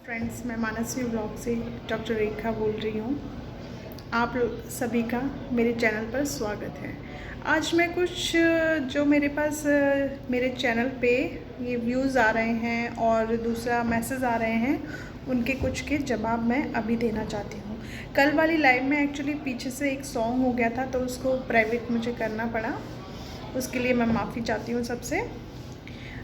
Friends, मैं मानसवी blog से doctor रेखा बोल रही हूँ। आप सभी का मेरे चैनल पर स्वागत है। आज मैं कुछ जो मेरे पास मेरे चैनल पे ये व्यूज़ आ रहे हैं और दूसरा मैसेज आ रहे हैं, उनके कुछ के जवाब मैं अभी देना चाहती हूँ। कल वाली लाइव में एक्चुअली पीछे से एक सॉन्ग हो गया था, तो उसको प्राइवेट मुझे करना पड़ा। उसके लिए मैं माफ़ी चाहती हूँ सबसे।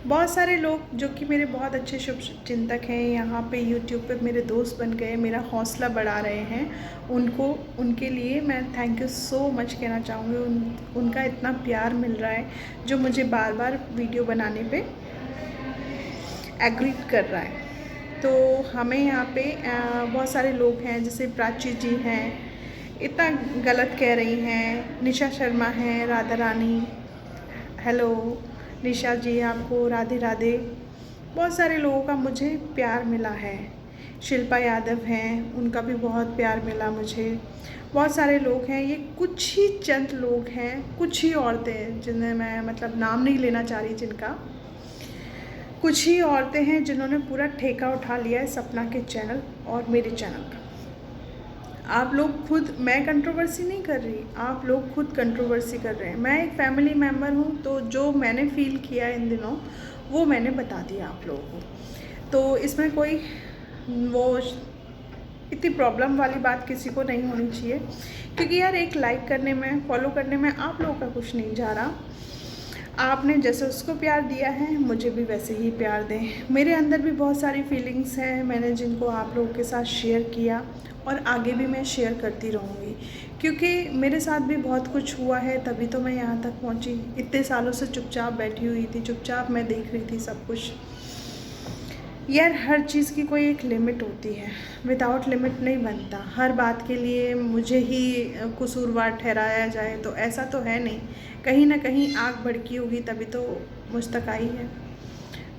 बहुत सारे लोग जो कि मेरे बहुत अच्छे शुभ चिंतक हैं, यहाँ पे यूट्यूब पे मेरे दोस्त बन गए, मेरा हौसला बढ़ा रहे हैं, उनके लिए मैं थैंक यू सो मच कहना चाहूँगी। उनका इतना प्यार मिल रहा है जो मुझे बार बार वीडियो बनाने पे एग्री कर रहा है। तो हमें यहाँ पे बहुत सारे लोग हैं, जैसे प्राची जी हैं, इतना गलत कह रही हैं, निशा शर्मा हैं, राधा रानी, हेलो निशा जी, आपको राधे राधे। बहुत सारे लोगों का मुझे प्यार मिला है। शिल्पा यादव हैं, उनका भी बहुत प्यार मिला मुझे। बहुत सारे लोग हैं, ये कुछ ही चंद लोग हैं, कुछ ही औरतें जिन्हें मैं मतलब नाम नहीं लेना चाह रही, जिनका कुछ ही औरतें हैं जिन्होंने पूरा ठेका उठा लिया है सपना के चैनल और मेरे चैनल का। आप लोग खुद, मैं कंट्रोवर्सी नहीं कर रही, आप लोग खुद कंट्रोवर्सी कर रहे हैं। मैं एक फैमिली मेम्बर हूँ, तो जो मैंने फ़ील किया इन दिनों वो मैंने बता दिया आप लोगों को। तो इसमें कोई वो इतनी प्रॉब्लम वाली बात किसी को नहीं होनी चाहिए, क्योंकि यार एक लाइक करने में, फॉलो करने में आप लोगों का कुछ नहीं जा रहा। आपने जैसे उसको प्यार दिया है, मुझे भी वैसे ही प्यार दें। मेरे अंदर भी बहुत सारी फीलिंग्स हैं, मैंने जिनको आप लोगों के साथ शेयर किया और आगे भी मैं शेयर करती रहूँगी, क्योंकि मेरे साथ भी बहुत कुछ हुआ है, तभी तो मैं यहाँ तक पहुँची। इतने सालों से चुपचाप बैठी हुई थी, चुपचाप मैं देख रही थी सब कुछ। यार हर चीज़ की कोई एक लिमिट होती है, विदाउट लिमिट नहीं बनता। हर बात के लिए मुझे ही कसूरवार ठहराया जाए तो ऐसा तो है नहीं। कहीं ना कहीं आग भड़की होगी तभी तो मुझ तक आई है।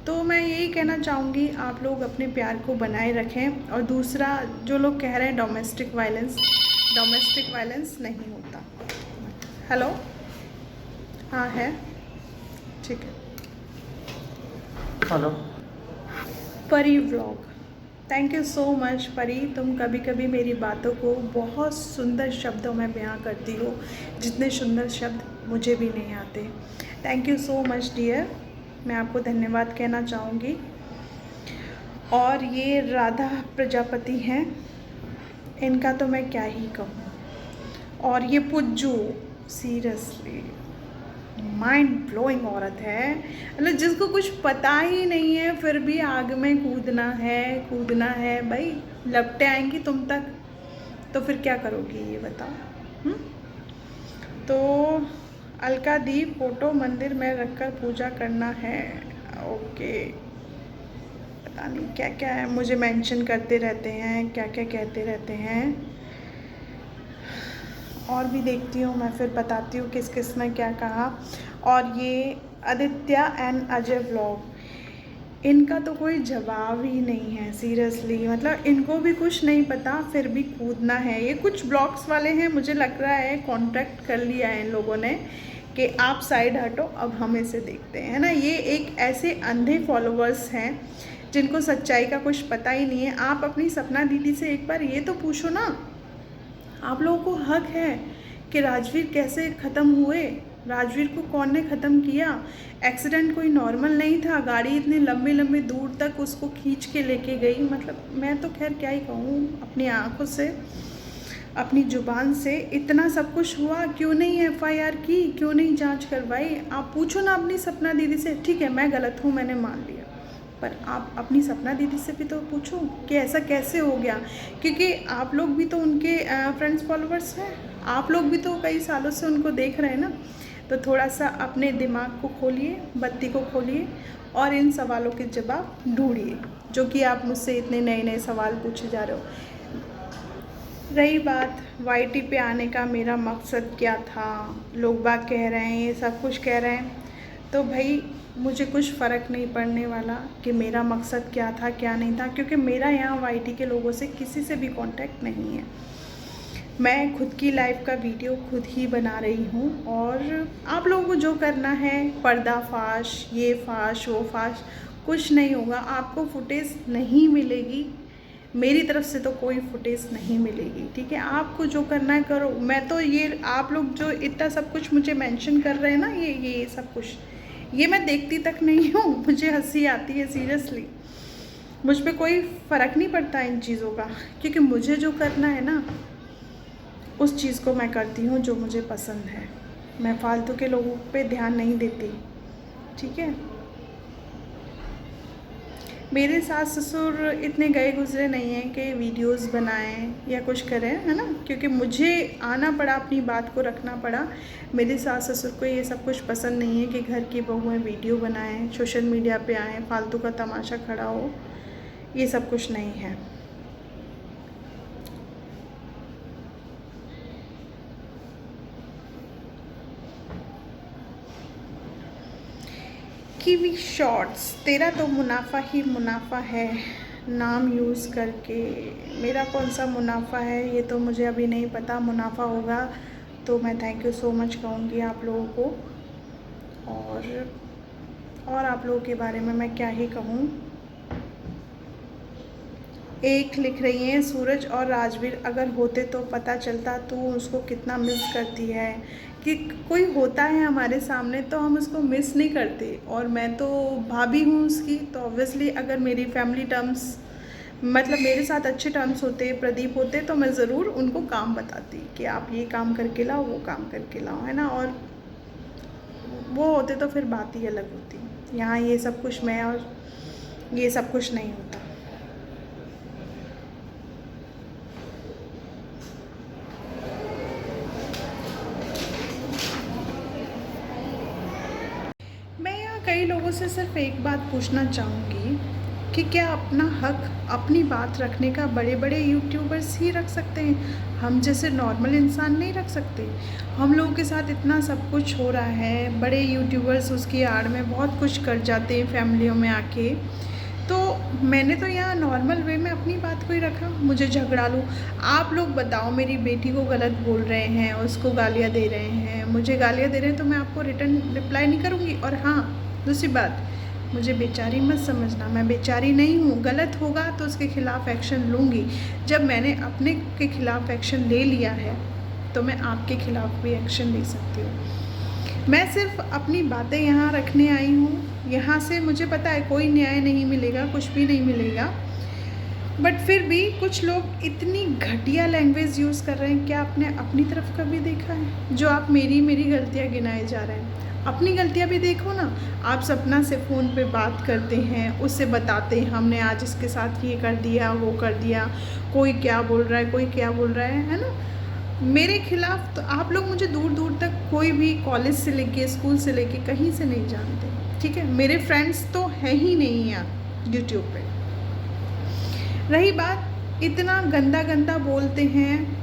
तो मैं यही कहना चाहूँगी, आप लोग अपने प्यार को बनाए रखें। और दूसरा, जो लोग कह रहे हैं डोमेस्टिक वायलेंस नहीं होता। हेलो, हाँ है, ठीक है। हेलो परी vlog, thank you so much परी। तुम कभी कभी मेरी बातों को बहुत सुंदर शब्दों में बयां करती हो, जितने सुंदर शब्द मुझे भी नहीं आते। Thank you so much dear, मैं आपको धन्यवाद कहना चाहूँगी। और ये राधा प्रजापति हैं, इनका तो मैं क्या ही कहूँ। और ये पुज्जू, सीरियसली माइंड ब्लोइंग औरत है। मतलब जिसको कुछ पता ही नहीं है फिर भी आग में कूदना है भाई। लपटें आएंगी तुम तक तो फिर क्या करोगी ये बताओ। तो अलका दीप फोटो मंदिर में रखकर पूजा करना है, ओके। पता नहीं क्या क्या है, मुझे मेंशन करते रहते हैं, क्या क्या कहते रहते हैं। और भी देखती हूँ मैं, फिर बताती हूँ किस किस ने क्या कहा। और ये आदित्य एंड अजय व्लॉग, इनका तो कोई जवाब ही नहीं है सीरियसली। मतलब इनको भी कुछ नहीं पता फिर भी कूदना है। ये कुछ ब्लॉग्स वाले हैं, मुझे लग रहा है कॉन्ट्रैक्ट कर लिया है इन लोगों ने कि आप साइड हटो, अब हम इसे देखते हैं, है ना। ये एक ऐसे अंधे फॉलोअर्स हैं जिनको सच्चाई का कुछ पता ही नहीं है। आप अपनी सपना दीदी से एक बार ये तो पूछो ना, आप लोगों को हक है कि राजवीर कैसे ख़त्म हुए, राजवीर को कौन ने ख़त्म किया। एक्सीडेंट कोई नॉर्मल नहीं था, गाड़ी इतनी लंबी लंबी दूर तक उसको खींच के लेके गई। मतलब मैं तो खैर क्या ही कहूँ, अपनी आंखों से, अपनी ज़ुबान से इतना सब कुछ हुआ, क्यों नहीं एफआईआर की, क्यों नहीं जांच करवाई। आप पूछो ना अपनी सपना दीदी से। ठीक है मैं गलत हूँ, मैंने मान लिया, पर आप अपनी सपना दीदी से भी तो पूछो कि ऐसा कैसे हो गया, क्योंकि आप लोग भी तो उनके फ्रेंड्स फॉलोअर्स हैं, आप लोग भी तो कई सालों से उनको देख रहे हैं ना। तो थोड़ा सा अपने दिमाग को खोलिए, बत्ती को खोलिए और इन सवालों के जवाब ढूंढिए, जो कि आप मुझसे इतने नए नए सवाल पूछे जा रहे हो। रही बात वाईटी पे आने का, मेरा मकसद क्या था, लोग बाग कह रहे हैं, ये सब कुछ कह रहे हैं, तो भाई मुझे कुछ फ़र्क नहीं पड़ने वाला कि मेरा मकसद क्या था क्या नहीं था, क्योंकि मेरा यहाँ वाईटी के लोगों से किसी से भी कांटेक्ट नहीं है। मैं खुद की लाइफ का वीडियो खुद ही बना रही हूँ, और आप लोगों को जो करना है, पर्दाफाश, ये फाश वो फाश, कुछ नहीं होगा। आपको फुटेज नहीं मिलेगी, मेरी तरफ से तो कोई फुटेज नहीं मिलेगी, ठीक है। आपको जो करना है करो। मैं तो ये आप लोग जो इतना सब कुछ मुझे मेंशन कर रहे हैं ना, ये सब कुछ ये मैं देखती तक नहीं हूँ। मुझे हंसी आती है सीरियसली। मुझ पे कोई फ़र्क नहीं पड़ता इन चीज़ों का, क्योंकि मुझे जो करना है ना उस चीज़ को मैं करती हूँ जो मुझे पसंद है। मैं फालतू के लोगों पे ध्यान नहीं देती, ठीक है। मेरे सास ससुर इतने गए गुजरे नहीं हैं कि वीडियोस बनाएं या कुछ करें, है ना, क्योंकि मुझे आना पड़ा, अपनी बात को रखना पड़ा। मेरे सास ससुर को ये सब कुछ पसंद नहीं है कि घर की बहुएं वीडियो बनाएं, सोशल मीडिया पे आएँ, फालतू का तमाशा खड़ा हो, ये सब कुछ नहीं है। कीवी शॉर्ट्स, तेरा तो मुनाफा ही मुनाफा है, नाम यूज़ करके। मेरा कौन सा मुनाफा है ये तो मुझे अभी नहीं पता। मुनाफा होगा तो मैं थैंक यू सो मच कहूँगी आप लोगों को। और आप लोगों के बारे में मैं क्या ही कहूँ। एक लिख रही हैं, सूरज और राजवीर अगर होते तो पता चलता तू उसको कितना मिस करती है। कि कोई होता है हमारे सामने तो हम उसको मिस नहीं करते, और मैं तो भाभी हूँ उसकी, तो ऑब्वियसली अगर मेरी फैमिली टर्म्स मतलब मेरे साथ अच्छे टर्म्स होते, प्रदीप होते, तो मैं ज़रूर उनको काम बताती कि आप ये काम करके लाओ, वो काम करके लाओ, है ना। और वो होते तो फिर बात ही अलग होती। यहाँ ये सब कुछ मैं और ये सब कुछ नहीं होता। कई लोगों से सिर्फ एक बात पूछना चाहूँगी कि क्या अपना हक, अपनी बात रखने का बड़े बड़े यूट्यूबर्स ही रख सकते हैं, हम जैसे नॉर्मल इंसान नहीं रख सकते। हम लोगों के साथ इतना सब कुछ हो रहा है, बड़े यूट्यूबर्स उसकी आड़ में बहुत कुछ कर जाते हैं फैमिलियों में आके। तो मैंने तो यहाँ नॉर्मल वे में अपनी बात को ही रखा, मुझे झगड़ा लूँ। आप लोग बताओ, मेरी बेटी को गलत बोल रहे हैं, उसको गालियाँ दे रहे हैं, मुझे गालियाँ दे रहे हैं, तो मैं आपको रिटर्न रिप्लाई नहीं करूँगी। और हाँ, दूसरी बात, मुझे बेचारी मत समझना, मैं बेचारी नहीं हूँ। गलत होगा तो उसके ख़िलाफ़ एक्शन लूँगी। जब मैंने अपने के ख़िलाफ़ एक्शन ले लिया है तो मैं आपके ख़िलाफ़ भी एक्शन ले सकती हूँ। मैं सिर्फ अपनी बातें यहाँ रखने आई हूँ। यहाँ से मुझे पता है कोई न्याय नहीं मिलेगा, कुछ भी नहीं मिलेगा, बट फिर भी कुछ लोग इतनी घटिया लैंग्वेज यूज़ कर रहे हैं। क्या आपने अपनी तरफ कभी देखा है? जो आप मेरी गलतियाँ गिनाए जा रहे हैं, अपनी गलतियाँ भी देखो ना। आप सपना से फ़ोन पे बात करते हैं, उससे बताते हैं हमने आज इसके साथ ये कर दिया, वो कर दिया, कोई क्या बोल रहा है, कोई क्या बोल रहा है ना। मेरे खिलाफ तो आप लोग मुझे दूर दूर तक कोई भी कॉलेज से लेके, स्कूल से लेके कहीं से नहीं जानते, ठीक है। मेरे फ्रेंड्स तो हैं ही नहीं यहाँ यूट्यूब पे। रही बात, इतना गंदा गंदा बोलते हैं।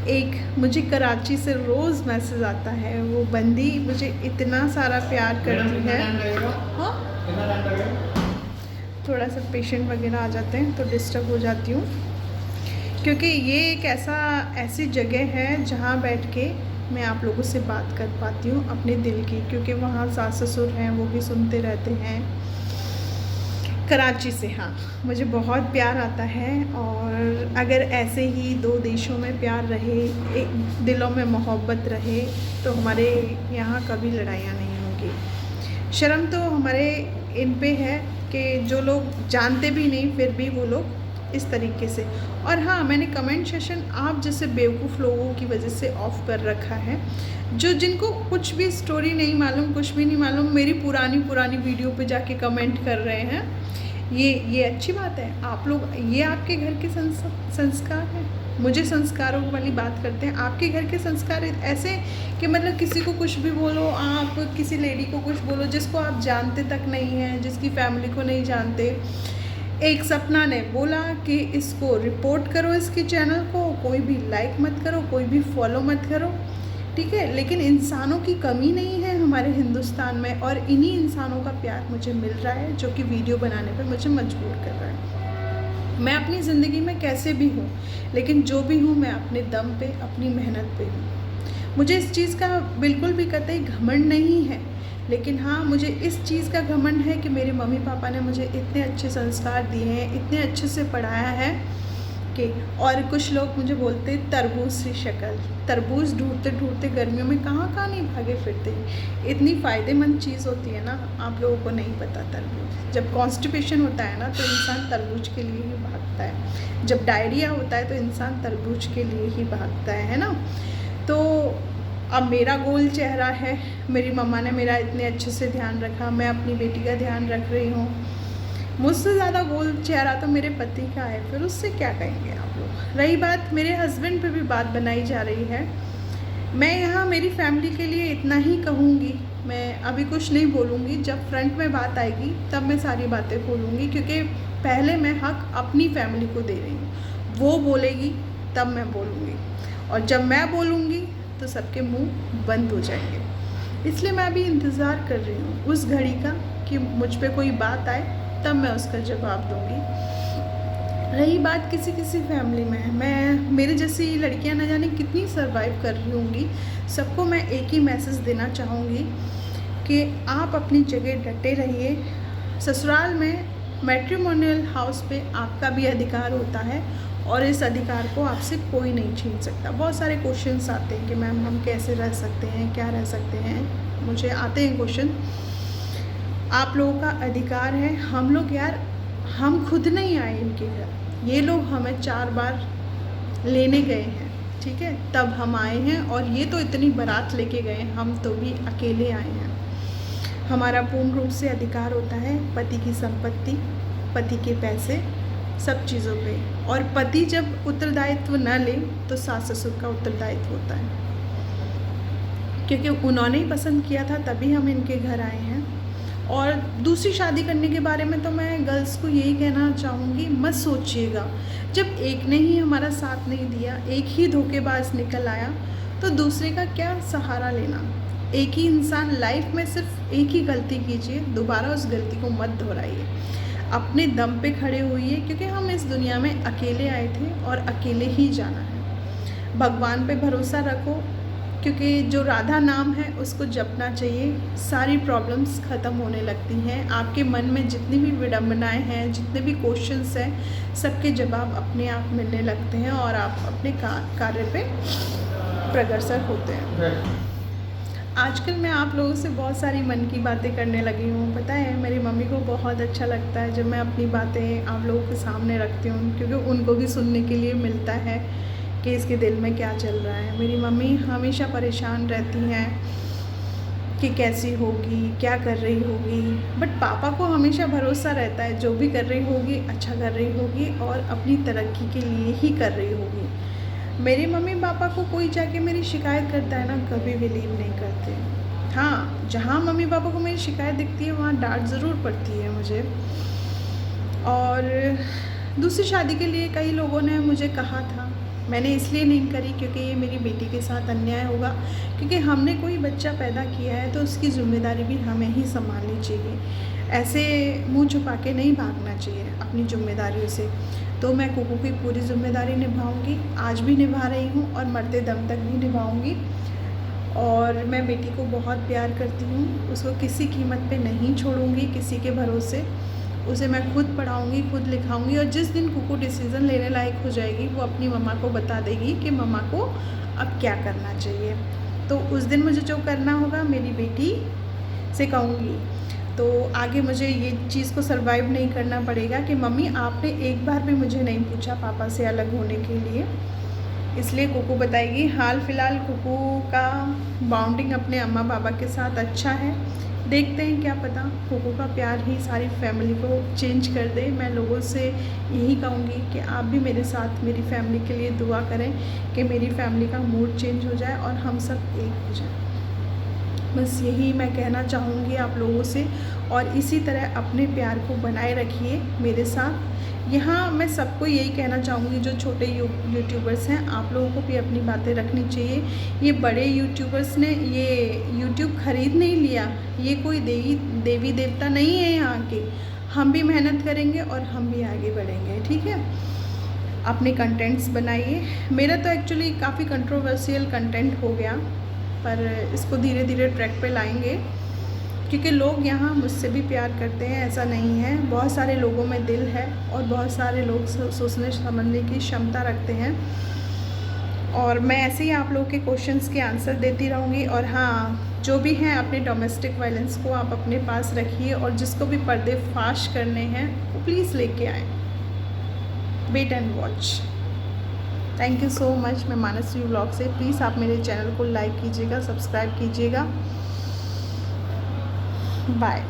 एक मुझे कराची से रोज़ मैसेज आता है, वो बंदी मुझे इतना सारा प्यार करती है। हाँ, थोड़ा सा पेशेंट वगैरह आ जाते हैं तो डिस्टर्ब हो जाती हूँ, क्योंकि ये एक ऐसी जगह है जहाँ बैठ के मैं आप लोगों से बात कर पाती हूँ अपने दिल की, क्योंकि वहाँ सास ससुर हैं, वो भी सुनते रहते हैं। कराची से, हाँ, मुझे बहुत प्यार आता है। और अगर ऐसे ही दो देशों में प्यार रहे, एक दिलों में मोहब्बत रहे, तो हमारे यहाँ कभी लड़ाइयाँ नहीं होंगी। शर्म तो हमारे इन पे है कि जो लोग जानते भी नहीं फिर भी वो लोग इस तरीके से। और हाँ, मैंने कमेंट सेशन आप जैसे बेवकूफ़ लोगों की वजह से ऑफ़ कर रखा है, जो जिनको कुछ भी स्टोरी नहीं मालूम, कुछ भी नहीं मालूम, मेरी पुरानी वीडियो पे जाके कमेंट कर रहे हैं। ये अच्छी बात है। आप लोग, ये आपके घर के संस्कार हैं। मुझे संस्कारों वाली बात करते हैं। आपके घर के संस्कार ऐसे कि मतलब किसी को कुछ भी बोलो, आप किसी लेडी को कुछ बोलो जिसको आप जानते तक नहीं हैं, जिसकी फैमिली को नहीं जानते। एक सपना ने बोला कि इसको रिपोर्ट करो, इसके चैनल को, कोई भी लाइक मत करो, कोई भी फॉलो मत करो, ठीक है। लेकिन इंसानों की कमी नहीं है हमारे हिंदुस्तान में, और इन्हीं इंसानों का प्यार मुझे मिल रहा है जो कि वीडियो बनाने पर मुझे मजबूर कर रहा है। मैं अपनी ज़िंदगी में कैसे भी हूँ, लेकिन जो भी हूँ मैं अपने दम पे, अपनी मेहनत पे हूँ। मुझे इस चीज़ का बिल्कुल भी कतई घमंड नहीं है लेकिन हाँ, मुझे इस चीज़ का घमंड है कि मेरे मम्मी पापा ने मुझे इतने अच्छे संस्कार दिए हैं, इतने अच्छे से पढ़ाया है कि और कुछ लोग मुझे बोलते हैं तरबूज सी शक्ल। तरबूज ढूंढते ढूंढते गर्मियों में कहाँ कहाँ नहीं भागे फिरते। इतनी फ़ायदेमंद चीज़ होती है ना, आप लोगों को नहीं पता। तरबूज जब कॉन्स्टिपेशन होता है ना तो इंसान तरबूज के लिए ही भागता है। जब डायरिया होता है तो इंसान तरबूज के लिए ही भागता है ना। तो अब मेरा गोल चेहरा है, मेरी मम्मा ने मेरा इतने अच्छे से ध्यान रखा, मैं अपनी बेटी का ध्यान रख रही हूँ। मुझसे ज़्यादा गोल चेहरा तो मेरे पति का है, फिर उससे क्या कहेंगे आप लोग। रही बात मेरे हस्बैंड पे भी बात बनाई जा रही है। मैं यहाँ मेरी फैमिली के लिए इतना ही कहूँगी, मैं अभी कुछ नहीं बोलूँगी। जब फ्रंट में बात आएगी तब मैं सारी बातें बोलूँगी, क्योंकि पहले मैं हक अपनी फैमिली को दे रही हूँ। वो बोलेगी तब मैं बोलूँगी, और जब मैं बोलूँगी तो सबके मुंह बंद हो जाएंगे। इसलिए मैं अभी इंतज़ार कर रही हूँ उस घड़ी का कि मुझ पे कोई बात आए, तब मैं उसका जवाब दूँगी। रही बात किसी किसी फैमिली में, मैं मेरे जैसी लड़कियां न जाने कितनी सरवाइव कर रही होंगी। सबको मैं एक ही मैसेज देना चाहूँगी कि आप अपनी जगह डटे रहिए। ससुराल में मैट्रिमोनियल हाउस पे आपका भी अधिकार होता है, और इस अधिकार को आपसे कोई नहीं छीन सकता। बहुत सारे क्वेश्चंस आते हैं कि मैम हम कैसे रह सकते हैं, क्या रह सकते हैं, मुझे आते हैं क्वेश्चन। आप लोगों का अधिकार है। हम लोग यार, हम खुद नहीं आए इनके घर, ये लोग हमें 4 बार लेने गए हैं, ठीक है, तब हम आए हैं। और ये तो इतनी बारात लेके गए, हम तो भी अकेले आए हैं। हमारा पूर्ण रूप से अधिकार होता है पति की संपत्ति, पति के पैसे, सब चीज़ों पे। और पति जब उत्तरदायित्व न ले तो सास ससुर का उत्तरदायित्व होता है, क्योंकि उन्होंने ही पसंद किया था तभी हम इनके घर आए हैं। और दूसरी शादी करने के बारे में तो मैं गर्ल्स को यही कहना चाहूँगी, मत सोचिएगा। जब एक ने ही हमारा साथ नहीं दिया, एक ही धोखेबाज निकल आया, तो दूसरे का क्या सहारा लेना। एक ही इंसान लाइफ में सिर्फ एक ही गलती कीजिए, दोबारा उस गलती को मत दोहराइए। अपने दम पे खड़े होइए, क्योंकि हम इस दुनिया में अकेले आए थे और अकेले ही जाना है। भगवान पे भरोसा रखो, क्योंकि जो राधा नाम है उसको जपना चाहिए। सारी प्रॉब्लम्स ख़त्म होने लगती हैं। आपके मन में जितनी भी विडंबनाएं हैं, जितने भी क्वेश्चंस हैं, सबके जवाब अपने आप मिलने लगते हैं और आप अपने कार्य पे प्रगसर होते हैं। आजकल मैं आप लोगों से बहुत सारी मन की बातें करने लगी हूँ। पता है, मेरी मम्मी को बहुत अच्छा लगता है जब मैं अपनी बातें आप लोगों के सामने रखती हूँ, क्योंकि उनको भी सुनने के लिए मिलता है कि इसके दिल में क्या चल रहा है। मेरी मम्मी हमेशा परेशान रहती हैं कि कैसी होगी, क्या कर रही होगी, बट पापा को हमेशा भरोसा रहता है जो भी कर रही होगी अच्छा कर रही होगी और अपनी तरक्की के लिए ही कर रही होगी। मेरे मम्मी पापा को कोई जाके मेरी शिकायत करता है ना, कभी बिलीव नहीं करते। हाँ, जहाँ मम्मी पापा को मेरी शिकायत दिखती है वहाँ डांट ज़रूर पड़ती है मुझे। और दूसरी शादी के लिए कई लोगों ने मुझे कहा था, मैंने इसलिए नहीं करी क्योंकि ये मेरी बेटी के साथ अन्याय होगा, क्योंकि हमने कोई बच्चा पैदा किया है तो उसकी ज़िम्मेदारी भी हमें ही संभालनी चाहिए। ऐसे मुंह छुपा के नहीं भागना चाहिए अपनी जिम्मेदारियों से। तो मैं कुकू की पूरी जिम्मेदारी निभाऊंगी, आज भी निभा रही हूँ और मरते दम तक भी निभाऊंगी। और मैं बेटी को बहुत प्यार करती हूँ, उसको किसी कीमत पे नहीं छोड़ूंगी, किसी के भरोसे। उसे मैं खुद पढ़ाऊंगी, खुद लिखाऊंगी, और जिस दिन कुकू डिसीज़न लेने लायक हो जाएगी वो अपनी मम्मा को बता देगी कि मम्मा को अब क्या करना चाहिए। तो उस दिन मुझे जो करना होगा मेरी बेटी से कहूँगी। तो आगे मुझे ये चीज़ को सरवाइव नहीं करना पड़ेगा कि मम्मी आपने एक बार भी मुझे नहीं पूछा पापा से अलग होने के लिए। इसलिए कुकू बताएगी। हाल फिलहाल कुकू का बॉन्डिंग अपने अम्मा पापा के साथ अच्छा है, देखते हैं, क्या पता कुकू का प्यार ही सारी फैमिली को चेंज कर दे। मैं लोगों से यही कहूँगी कि आप भी मेरे साथ मेरी फैमिली के लिए दुआ करें कि मेरी फैमिली का मूड चेंज हो जाए और हम सब एक हो जाए। बस यही मैं कहना चाहूँगी आप लोगों से, और इसी तरह अपने प्यार को बनाए रखिए मेरे साथ। यहाँ मैं सबको यही कहना चाहूँगी, जो छोटे यूट्यूबर्स हैं, आप लोगों को भी अपनी बातें रखनी चाहिए। ये बड़े यूट्यूबर्स ने ये यूट्यूब खरीद नहीं लिया, ये कोई देवी देवता नहीं है यहाँ के। हम भी मेहनत करेंगे और हम भी आगे बढ़ेंगे, ठीक है। अपने कंटेंट्स बनाइए। मेरा तो एक्चुअली काफ़ी कंट्रोवर्शियल कंटेंट हो गया, पर इसको धीरे धीरे ट्रैक पे लाएंगे। क्योंकि लोग यहाँ मुझसे भी प्यार करते हैं, ऐसा नहीं है। बहुत सारे लोगों में दिल है और बहुत सारे लोग सोचने समझने की क्षमता रखते हैं। और मैं ऐसे ही आप लोग के क्वेश्चंस के आंसर देती रहूँगी। और हाँ, जो भी हैं अपने डोमेस्टिक वायलेंस को आप अपने पास रखिए, और जिसको भी पर्दे फाश करने हैं वो प्लीज़ लेके आएँ। Wait and watch. Thank you so much. मैं मानसी व्लॉग से, प्लीज़ आप मेरे चैनल को लाइक कीजिएगा, सब्सक्राइब कीजिएगा। बाय।